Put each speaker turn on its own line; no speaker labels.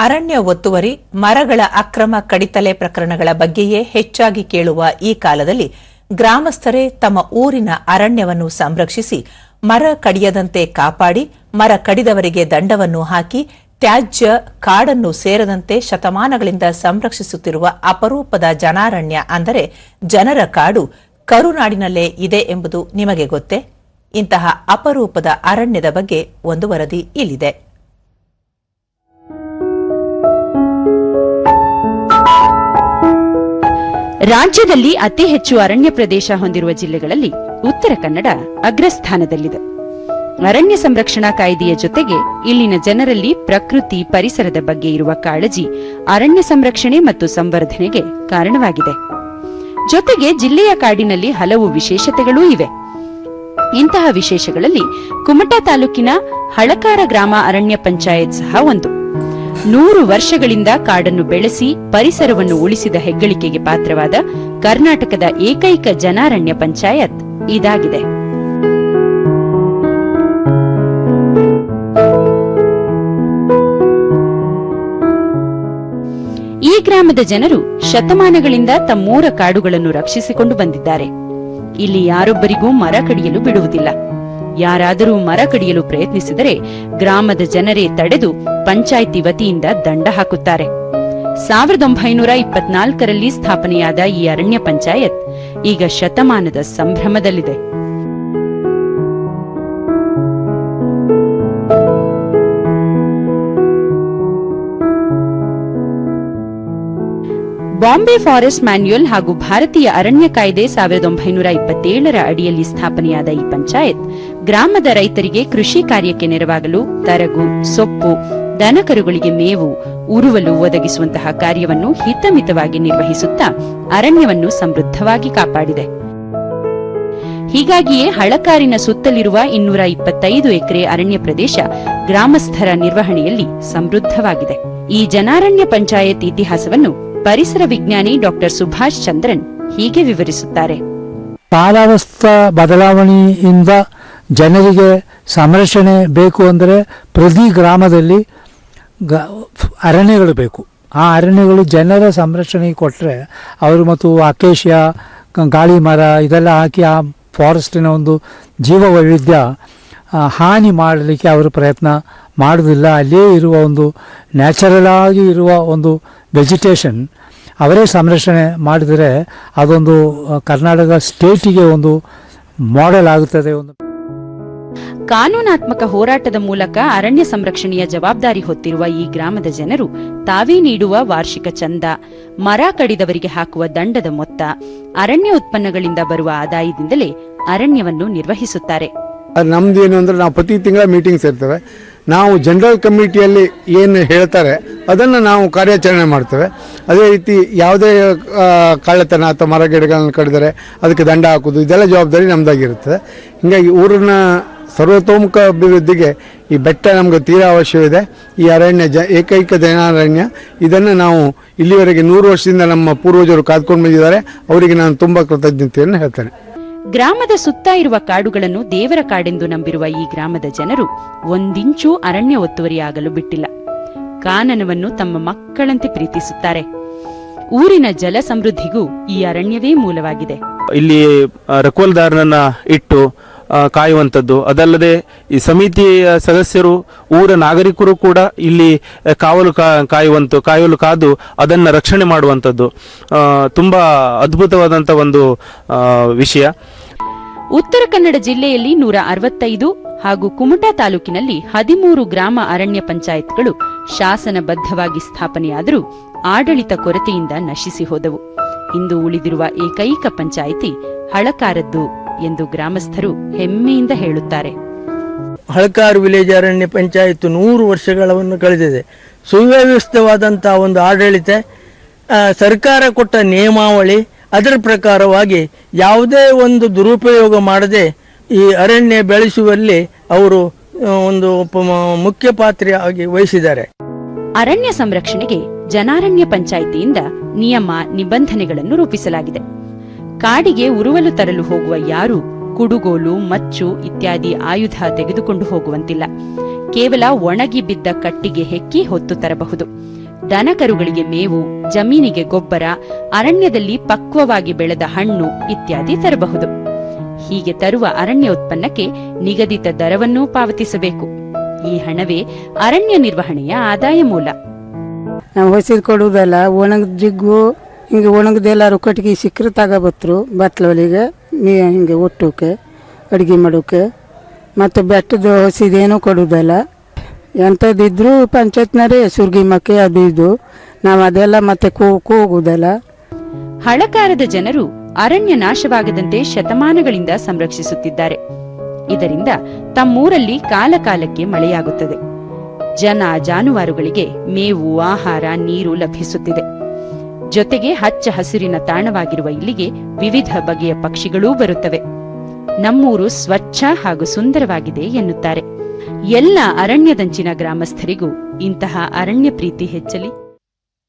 ಅರಣ್ಯ ಒತ್ತುವರಿ, ಮರಗಳ ಅಕ್ರಮ ಕಡಿತಲೆ ಪ್ರಕರಣಗಳ ಬಗ್ಗೆಯೇ ಹೆಚ್ಚಾಗಿ ಕೇಳುವ ಈ ಕಾಲದಲ್ಲಿ ಗ್ರಾಮಸ್ಥರೇ ತಮ್ಮ ಊರಿನ ಅರಣ್ಯವನ್ನು ಸಂರಕ್ಷಿಸಿ ಮರ ಕಡಿಯದಂತೆ ಕಾಪಾಡಿ, ಮರ ಕಡಿದವರಿಗೆ ದಂಡವನ್ನು ಹಾಕಿ, ತ್ಯಾಜ್ಯ ಕಾಡನ್ನು ಸೇರದಂತೆ ಶತಮಾನಗಳಿಂದ ಸಂರಕ್ಷಿಸುತ್ತಿರುವ ಅಪರೂಪದ ಜನಾರಣ್ಯ ಅಂದರೆ ಜನರ ಕಾಡು ಕರುನಾಡಿನಲ್ಲೇ ಇದೆ ಎಂಬುದು ನಿಮಗೆ ಗೊತ್ತೇ? ಇಂತಹ ಅಪರೂಪದ ಅರಣ್ಯದ ಬಗ್ಗೆ ಒಂದು ವರದಿ ಇಲ್ಲಿದೆ.
ರಾಜ್ಯದಲ್ಲಿ ಅತಿ ಹೆಚ್ಚು ಅರಣ್ಯ ಪ್ರದೇಶ ಹೊಂದಿರುವ ಜಿಲ್ಲೆಗಳಲ್ಲಿ ಉತ್ತರ ಕನ್ನಡ ಅಗ್ರಸ್ಥಾನದಲ್ಲಿದೆ. ಅರಣ್ಯ ಸಂರಕ್ಷಣಾ ಕಾಯ್ದೆಯ ಜೊತೆಗೆ ಇಲ್ಲಿನ ಜನರಲ್ಲಿ ಪ್ರಕೃತಿ ಪರಿಸರದ ಬಗ್ಗೆ ಇರುವ ಕಾಳಜಿ ಅರಣ್ಯ ಸಂರಕ್ಷಣೆ ಮತ್ತು ಸಂವರ್ಧನೆಗೆ ಕಾರಣವಾಗಿದೆ. ಜೊತೆಗೆ ಜಿಲ್ಲೆಯ ಕಾಡಿನಲ್ಲಿ ಹಲವು ವಿಶೇಷತೆಗಳೂ ಇವೆ. ಇಂತಹ ವಿಶೇಷಗಳಲ್ಲಿ ಕುಮಟಾ ತಾಲೂಕಿನ ಹಳಕಾರ ಗ್ರಾಮ ಅರಣ್ಯ ಪಂಚಾಯತ್ ಸಹ ಒಂದು. 100 ವರ್ಷಗಳಿಂದ ಕಾಡನ್ನು ಬೆಳೆಸಿ ಪರಿಸರವನ್ನು ಉಳಿಸಿದ ಹೆಗ್ಗಳಿಕೆಗೆ ಪಾತ್ರವಾದ ಕರ್ನಾಟಕದ ಏಕೈಕ ಜನಾರಣ್ಯ ಪಂಚಾಯತ್ ಇದಾಗಿದೆ. ಈ ಗ್ರಾಮದ ಜನರು ಶತಮಾನಗಳಿಂದ ತಮ್ಮೂರ ಕಾಡುಗಳನ್ನು ರಕ್ಷಿಸಿಕೊಂಡು ಬಂದಿದ್ದಾರೆ. ಇಲ್ಲಿ ಯಾರೊಬ್ಬರಿಗೂ ಮರ ಕಡಿಯಲು ಬಿಡುವುದಿಲ್ಲ. ಯಾರಾದರೂ ಮರ ಕಡಿಯಲು ಪ್ರಯತ್ನಿಸಿದರೆ ಗ್ರಾಮದ ಜನರೇ ತಡೆದು ಪಂಚಾಯಿತಿ ವತಿಯಿಂದ ದಂಡ ಹಾಕುತ್ತಾರೆ. 1924ರಲ್ಲಿ ಸ್ಥಾಪನೆಯಾದ ಈ ಅರಣ್ಯ ಪಂಚಾಯತ್ ಈಗ ಶತಮಾನದ ಸಂಭ್ರಮದಲ್ಲಿದೆ. ಬಾಂಬೆ ಫಾರೆಸ್ಟ್ ಮ್ಯಾನ್ಯುಯಲ್ ಹಾಗೂ ಭಾರತೀಯ ಅರಣ್ಯ ಕಾಯ್ದೆ 1927ರ ಅಡಿಯಲ್ಲಿ ಸ್ಥಾಪನೆಯಾದ ಈ ಪಂಚಾಯತ್ ಗ್ರಾಮದ ರೈತರಿಗೆ ಕೃಷಿ ಕಾರ್ಯಕ್ಕೆ ನೆರವಾಗಲು ತರಗು, ಸೊಪ್ಪು, ದನಕರುಗಳಿಗೆ ಮೇವು, ಉರುವಲು ಒದಗಿಸುವಂತಹ ಕಾರ್ಯವನ್ನು ಹಿತಮಿತವಾಗಿ ನಿರ್ವಹಿಸುತ್ತಾ ಅರಣ್ಯವನ್ನು ಸಮೃದ್ಧವಾಗಿ ಕಾಪಾಡಿದೆ. ಹೀಗಾಗಿಯೇ ಹಳಕಾರಿನ ಸುತ್ತಲಿರುವ 225 ಎಕರೆ ಅರಣ್ಯ ಪ್ರದೇಶ ಗ್ರಾಮಸ್ಥರ ನಿರ್ವಹಣೆಯಲ್ಲಿ ಸಮೃದ್ಧವಾಗಿದೆ. ಈ ಜನಾರಣ್ಯ ಪಂಚಾಯತ್ ಇತಿಹಾಸವನ್ನು ಪರಿಸರ ವಿಜ್ಞಾನಿ ಡಾಕ್ಟರ್ ಸುಭಾಷ್ ಚಂದ್ರನ್ ಹೀಗೆ ವಿವರಿಸುತ್ತಾರೆ.
ಕಾಲಾವಸ್ಥಾ ಬದಲಾವಣೆಯಿಂದ ಜನರಿಗೆ ಸಂರಕ್ಷಣೆ ಬೇಕು ಅಂದರೆ ಪ್ರತಿ ಗ್ರಾಮದಲ್ಲಿ ಅರಣ್ಯಗಳು ಬೇಕು. ಆ ಅರಣ್ಯಗಳು ಜನರ ಸಂರಕ್ಷಣೆಗೆ ಕೊಟ್ಟರೆ ಅವರು ಮತ್ತು ಅಕೇಶಿಯಾ, ಗಾಳಿ ಮರ ಇದೆಲ್ಲ ಹಾಕಿ ಆ ಫಾರೆಸ್ಟಿನ ಒಂದು ಜೀವ ವೈವಿಧ್ಯ ಹಾನಿ ಮಾಡಲಿಕ್ಕೆ ಅವರು ಪ್ರಯತ್ನ ಮಾಡುವುದಿಲ್ಲ. ಅಲ್ಲೇ ಇರುವ ಒಂದು ನ್ಯಾಚುರಲ್ ಆಗಿ ಇರುವ ಒಂದು ವೆಜಿಟೇಷನ್ ಅವರೇ ಸಂರಕ್ಷಣೆ ಮಾಡಿದರೆ ಅದೊಂದು ಕರ್ನಾಟಕ ಸ್ಟೇಟಿಗೆ ಒಂದು ಮಾಡೆಲ್ ಆಗುತ್ತದೆ.
ಕಾನೂನಾತ್ಮಕ ಹೋರಾಟದ ಮೂಲಕ ಅರಣ್ಯ ಸಂರಕ್ಷಣೆಯ ಜವಾಬ್ದಾರಿ ಹೊತ್ತಿರುವ ಈ ಗ್ರಾಮದ ಜನರು ತಾವೇ ನೀಡುವ ವಾರ್ಷಿಕ ಚಂದ, ಮರ ಕಡಿದವರಿಗೆ ಹಾಕುವ ದಂಡದ ಮೊತ್ತ, ಅರಣ್ಯ ಉತ್ಪನ್ನಗಳಿಂದ ಬರುವ ಆದಾಯದಿಂದಲೇ ಅರಣ್ಯವನ್ನು ನಿರ್ವಹಿಸುತ್ತಾರೆ.
ನಮ್ದೇನು ಅಂದ್ರೆ ನಾವು ಪ್ರತಿ ತಿಂಗಳ ಮೀಟಿಂಗ್ಸ್ ಇರ್ತವೆ. ನಾವು ಜನರಲ್ ಕಮಿಟಿಯಲ್ಲಿ ಏನು ಹೇಳ್ತಾರೆ ಅದನ್ನು ನಾವು ಕಾರ್ಯಾಚರಣೆ ಮಾಡ್ತೇವೆ. ಅದೇ ರೀತಿ ಯಾವುದೇ ಕಳ್ಳತನ ಅಥವಾ ಮರ ಗಿಡಗಳನ್ನು ಕಡಿದರೆ ಅದಕ್ಕೆ ದಂಡ ಹಾಕೋದು ಇದೆಲ್ಲ ಜವಾಬ್ದಾರಿ ನಮ್ಮದಾಗಿರುತ್ತದೆ. ಹೀಗಾಗಿ ಊರಿನ ಸರ್ವತೋಮುಖ ಅಭಿವೃದ್ಧಿಗೆ ಈ ಬೆಟ್ಟ ನಮಗೆ ತೀರಾ ಅವಶ್ಯವಿದೆ. ಈ ಅರಣ್ಯ ಏಕೈಕ ಜನಾರಣ್ಯ, ಇದನ್ನು ನಾವು ಇಲ್ಲಿವರೆಗೆ 100 ವರ್ಷದಿಂದ ನಮ್ಮ ಪೂರ್ವಜರು ಕಾದ್ಕೊಂಡು ಬಂದಿದ್ದಾರೆ. ಅವರಿಗೆ ನಾನು ತುಂಬ ಕೃತಜ್ಞತೆಯನ್ನು ಹೇಳ್ತೇನೆ.
ಗ್ರಾಮದ ಸುತ್ತ ಇರುವ ಕಾಡುಗಳನ್ನು ದೇವರ ಕಾಡೆಂದು ನಂಬಿರುವ ಈ ಗ್ರಾಮದ ಜನರು ಒಂದಿಂಚೂ ಅರಣ್ಯ ಒತ್ತುವರಿಯಾಗಲು ಬಿಟ್ಟಿಲ್ಲ. ಕಾನನವನ್ನು ತಮ್ಮ ಮಕ್ಕಳಂತೆ ಪ್ರೀತಿಸುತ್ತಾರೆ. ಊರಿನ ಜಲ ಸಮೃದ್ಧಿಗೂ ಈ ಅರಣ್ಯವೇ ಮೂಲವಾಗಿದೆ.
ಇಲ್ಲಿ ರಖೋಲ್ದಾರನನ್ನ ಇಟ್ಟು ಕಾಯುವಂಥದ್ದು, ಅದಲ್ಲದೆ ಈ ಸಮಿತಿಯ ಸದಸ್ಯರು, ಊರ ನಾಗರಿಕರು ಕೂಡ ಇಲ್ಲಿ ಕಾಯಲು ಕಾದು ಅದನ್ನು ರಕ್ಷಣೆ ಮಾಡುವಂಥದ್ದು ತುಂಬಾ ಅದ್ಭುತವಾದಂಥ ಒಂದು ವಿಷಯ.
ಉತ್ತರ ಕನ್ನಡ ಜಿಲ್ಲೆಯಲ್ಲಿ 165 ಹಾಗೂ ಕುಮಟಾ ತಾಲೂಕಿನಲ್ಲಿ 13 ಗ್ರಾಮ ಅರಣ್ಯ ಪಂಚಾಯತ್ಗಳು ಶಾಸನಬದ್ಧವಾಗಿ ಸ್ಥಾಪನೆಯಾದರೂ ಆಡಳಿತ ಕೊರತೆಯಿಂದ ನಶಿಸಿ ಹೋದವು. ಇಂದು ಉಳಿದಿರುವ ಏಕೈಕ ಪಂಚಾಯಿತಿ ಹಳಕಾರದ್ದು ಎಂದು ಗ್ರಾಮಸ್ಥರು ಹೆಮ್ಮೆಯಿಂದ ಹೇಳುತ್ತಾರೆ.
ಹಳಕಾರ್ ವಿಲೇಜ್ ಅರಣ್ಯ ಪಂಚಾಯತ್ 100 ವರ್ಷಗಳನ್ನು ಕಳೆದಿದೆ. ಸುವ್ಯವಸ್ಥಿತವಾದಂತಹ ಒಂದು ಆಡಳಿತ, ಸರ್ಕಾರ ಕೊಟ್ಟ ನಿಯಮಾವಳಿ, ಅದರ ಪ್ರಕಾರವಾಗಿ ಯಾವುದೇ ಒಂದು ದುರುಪಯೋಗ ಮಾಡದೆ ಈ ಅರಣ್ಯ ಬೆಳೆಸುವಲ್ಲಿ ಅವರು ಒಂದು ಮುಖ್ಯ ಪಾತ್ರವಾಗಿ ವಹಿಸಿದ್ದಾರೆ.
ಅರಣ್ಯ ಸಂರಕ್ಷಣೆಗೆ ಜನಾರಣ್ಯ ಪಂಚಾಯಿತಿಯಿಂದ ನಿಯಮ ನಿಬಂಧನೆಗಳನ್ನು ರೂಪಿಸಲಾಗಿದೆ. ಕಾಡಿಗೆ ಉರುವಲು ತರಲು ಹೋಗುವ ಯಾರು ಕುಡುಗೋಲು, ಮಚ್ಚು ಇತ್ಯಾದಿ ಆಯುಧ ತೆಗೆದುಕೊಂಡು ಹೋಗುವಂತಿಲ್ಲ. ಕೇವಲ ಒಣಗಿ ಬಿದ್ದ ಕಟ್ಟಿಗೆ ಹೆಕ್ಕಿ ಹೊತ್ತು ತರಬಹುದು. ದನಕರುಗಳಿಗೆ ಮೇವು, ಜಮೀನಿಗೆ ಗೊಬ್ಬರ, ಅರಣ್ಯದಲ್ಲಿ ಪಕ್ವವಾಗಿ ಬೆಳೆದ ಹಣ್ಣು ಇತ್ಯಾದಿ ತರಬಹುದು. ಹೀಗೆ ತರುವ ಅರಣ್ಯ ಉತ್ಪನ್ನಕ್ಕೆ ನಿಗದಿತ ದರವನ್ನೂ ಪಾವತಿಸಬೇಕು. ಈ ಹಣವೇ ಅರಣ್ಯ ನಿರ್ವಹಣೆಯ ಆದಾಯ ಮೂಲ.
ನಾವು ಹೊಸಿದ್ ಕೊಡುವುದಲ್ಲ, ಒಣಗಿದ ಜಿಗ್ಗು ಹಿಂಗೆ ಒಣಗದೆಲ್ಲರೂ ಕಟ್ಟಿಗೆ ಸಿಕ್ಕರೆ ತಗೋಬತ್ರು ಬತ್ಲೊಲಿಗೆ ಹಿಂಗೆ ಒಟ್ಟೋಕೆ ಅಡುಗೆ ಮಾಡೋಕೆ. ಮತ್ತು ಬೆಟ್ಟದ ಹೊಸಿದೇನೂ ಕೊಡುವುದಲ್ಲ. ಎಂಥದ್ದಿದ್ರು ಪಂಚಾಯತ್ನರೇ ಸುರ್ಗಿ ಮಕ್ಕೆ ಅದು ಇದು, ನಾವು ಅದೆಲ್ಲ ಮತ್ತೆ ಹೋಗುವುದಲ್ಲ.
ಹಳಕಾರದ ಜನರು ಅರಣ್ಯ ನಾಶವಾಗದಂತೆ ಶತಮಾನಗಳಿಂದ ಸಂರಕ್ಷಿಸುತ್ತಿದ್ದಾರೆ. ಇದರಿಂದ ತಮ್ಮೂರಲ್ಲಿ ಕಾಲಕಾಲಕ್ಕೆ ಮಳೆಯಾಗುತ್ತದೆ. ಜನ ಜಾನುವಾರುಗಳಿಗೆ ಮೇವು, ಆಹಾರ, ನೀರು ಲಭಿಸುತ್ತಿದೆ. ಜೊತೆಗೆ ಹಚ್ಚ ಹಸಿರಿನ ತಾಣವಾಗಿರುವ ಇಲ್ಲಿಗೆ ವಿವಿಧ ಬಗೆಯ ಪಕ್ಷಿಗಳೂ ಬರುತ್ತವೆ. ನಮ್ಮೂರು ಸ್ವಚ್ಛ ಹಾಗೂ ಸುಂದರವಾಗಿದೆ ಎನ್ನುತ್ತಾರೆ. ಎಲ್ಲ ಅರಣ್ಯದಂಚಿನ ಗ್ರಾಮಸ್ಥರಿಗೂ ಇಂತಹ ಅರಣ್ಯ ಪ್ರೀತಿ ಹೆಚ್ಚಲಿ.